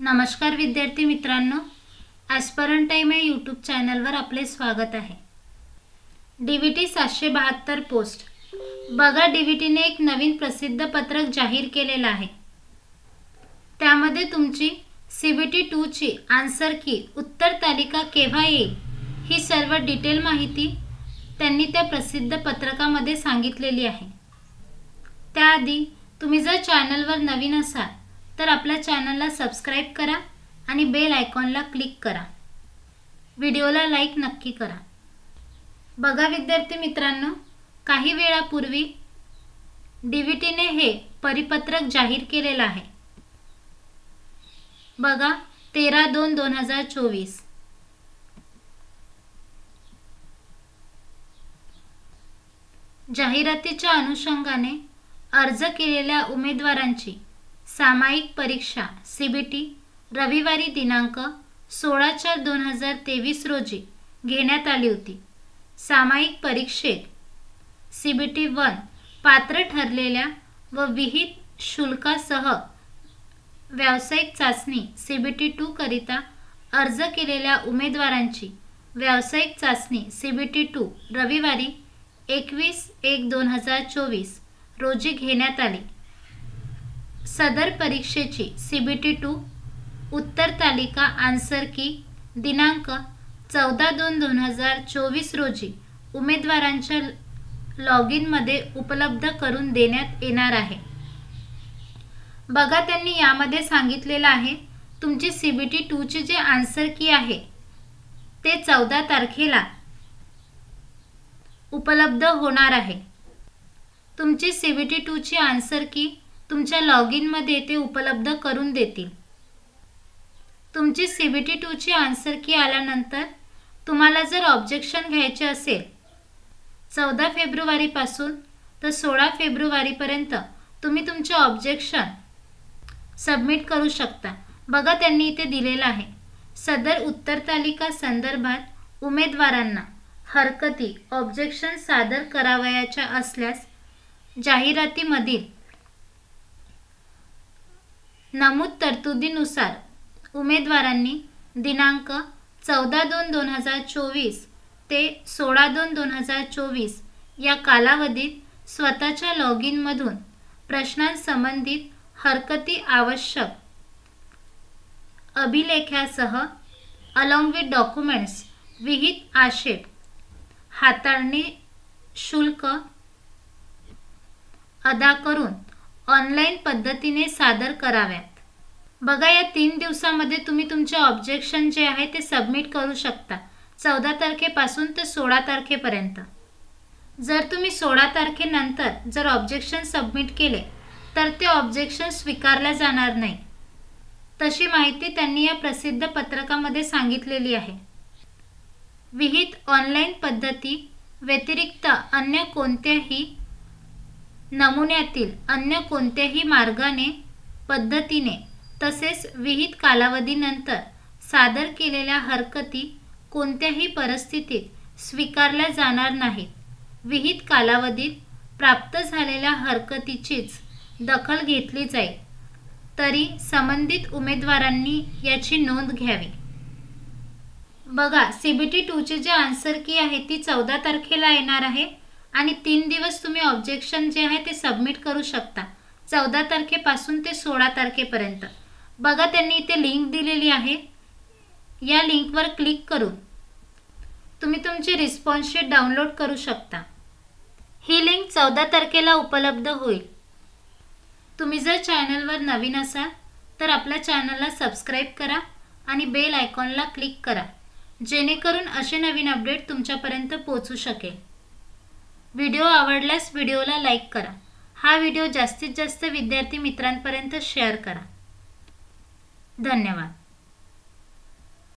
नमस्कार विद्यार्थी मित्रांनो, ॲस्परंट टाइम या यूट्यूब चॅनलवर आपले स्वागत आहे। DVT 772 पोस्ट बघा, DVTने एक नवीन प्रसिद्ध पत्रक जाहीर केलेलं आहे। त्यामध्ये तुमची CBT 2 ची आन्सर की उत्तर तालिका केव्हा येईल ही सर्व डिटेल माहिती त्यांनी त्या प्रसिद्ध पत्रकामध्ये सांगितलेली आहे। त्याआधी तुम्ही जर चॅनलवर नवीन असाल तर आपल्या चॅनलला सबस्क्राइब करा आणि बेल आयकॉनला क्लिक करा। व्हिडिओला लाईक नक्की करा। बघा विद्यार्थी मित्रांनो, काही वेळापूर्वी DVTने हे परिपत्रक जाहीर केलेलं आहे। बघा 13/2/2024 जाहिरातीच्या अनुषंगाने अर्ज केलेल्या उमेदवारांची सामायिक परीक्षा CBT रविवारी दिनांक 16/4/2023 रोजी घेण्यात आली होती। सामायिक परीक्षेत CBT 1 पात्र ठरलेल्या व विहित शुल्कासह व्यावसायिक चाचणी CBT 2 करिता अर्ज केलेल्या उमेदवारांची व्यावसायिक चाचणी CBT 2 रविवारी 21/1/2024 रोजी घेण्यात आली। सदर परीक्षेची CBT 2 उत्तर तालिका आन्सर की दिनांक 14/2/2024 रोजी उमेदवारांच्या लॉग मध्ये उपलब्ध करून देण्यात येणार आहे। बघा, त्यांनी यामध्ये सांगितलेलं आहे तुमची CBT 2 ची जे आन्सर की आहे ते 14 तारखेला उपलब्ध होणार आहे। तुमची CBT 2 ची आन्सर की तुमच्या लॉग मध्ये ते उपलब्ध करून देतील। तुमची CBT 2 ची आन्सर की आल्यानंतर तुम्हाला जर ऑब्जेक्शन घ्यायचे असेल 14 फेब्रुवारी पासून तर 16 फेब्रुवारी पर्यंत तुम्ही तुमचे ऑब्जेक्शन सबमिट करू शकता। बघा, त्यांनी इथे दिलेलं आहे सदर उत्तर तालिका संदर्भात उमेदवारांना हरकती ऑब्जेक्शन सादर करावयाच्या असल्यास जाहिरातीमधील नमूद तरतुदीनुसार उमेदवारांनी दिनांक 14/2/2024 ते 16/2/2024 या कालावधीत स्वतःच्या लॉग मधून प्रश्नांसंबंधित हरकती आवश्यक अभिलेखासह अलॉंग विथ डॉक्युमेंट्स विहित आक्षेप हाताळणी शुल्क अदा करून ऑनलाईन पद्धतीने सादर कराव्यात। बघा, या 3 दिवसामध्ये तुम्ही तुमचे ऑब्जेक्शन जे आहे ते सबमिट करू शकता 14 तारखेपासून ते 16 तारखेपर्यंत। जर तुम्ही 16 तारखेनंतर जर ऑब्जेक्शन सबमिट केले तर ते ऑब्जेक्शन स्वीकारले जाणार नाही, तशी माहिती त्यांनी या प्रसिद्ध पत्रकामध्ये सांगितलेली आहे। विहित ऑनलाईन पद्धती व्यतिरिक्त अन्य कोणत्याही नमुन्यातील अन्य कोणत्याही मार्गाने पद्धतीने तसेच विहित कालावधीनंतर सादर केलेल्या हरकती कोणत्याही परिस्थितीत स्वीकारल्या जाणार नाहीत। विहित कालावधीत प्राप्त झालेल्या हरकतीचीच दखल घेतली जाईल, तरी संबंधित उमेदवारांनी याची नोंद घ्यावी। बघा, CBT 2 ची जी आन्सर की आहे ती 14 तारखेला येणार आहे आणि 3 दिवस तुम्ही ऑब्जेक्शन जे आहे ते सबमिट करू शकता 14 तारखेपासून ते 16 तारखेपर्यंत। बघा, त्यांनी इथे लिंक दिलेली आहे, या लिंकवर क्लिक करून तुम्ही तुमची रिस्पॉन्स शीट डाउनलोड करू शकता। ही लिंक 14 तारखेला उपलब्ध होईल। तुम्ही जर चॅनलवर नवीन असाल तर आपल्या चॅनलला सबस्क्राइब करा आणि बेल आयकॉनला क्लिक करा, जेणेकरून असे नवीन अपडेट तुमच्यापर्यंत पोहोचू शकेल। व्हिडिओ आवडल्यास व्हिडिओला लाईक करा। हा व्हिडिओ जास्तीत जास्त विद्यार्थी मित्रांपर्यंत शेअर करा। धन्यवाद।